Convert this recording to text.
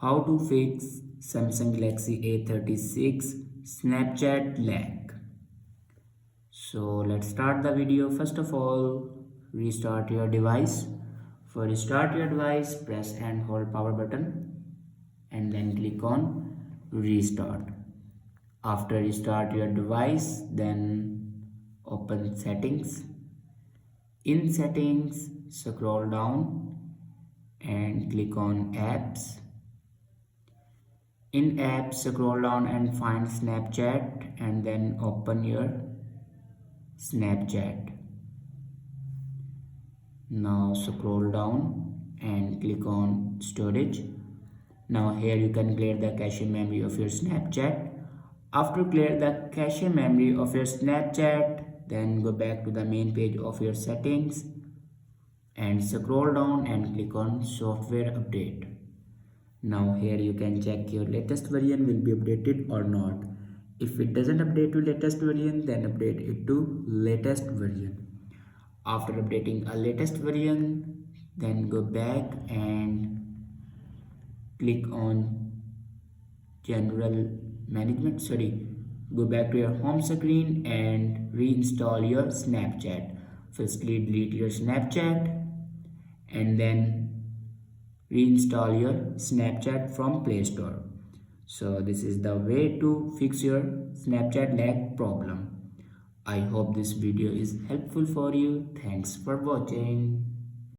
How to fix Samsung Galaxy A36 Snapchat lag. So let's start the video. First of all, restart your device. For restart your device, press and hold power button and then click on restart. After restart your device, then open settings. In settings, scroll down and click on apps. In apps, scroll down and find Snapchat and then open your Snapchat. Now scroll down and click on storage. Now here you can clear the cache memory of your Snapchat. After clear the cache memory of your Snapchat, then go back to the main page of your settings and scroll down and click on software update. Now here you can check your latest version will be updated or not. If it doesn't update to latest version, then update it to latest version. After updating a latest version, then go back and click on general management. Go back to your home screen and reinstall your Snapchat. Firstly, delete your Snapchat and then reinstall your Snapchat from Play Store. So this is the way to fix your Snapchat lag problem. I hope this video is helpful for you. Thanks for watching.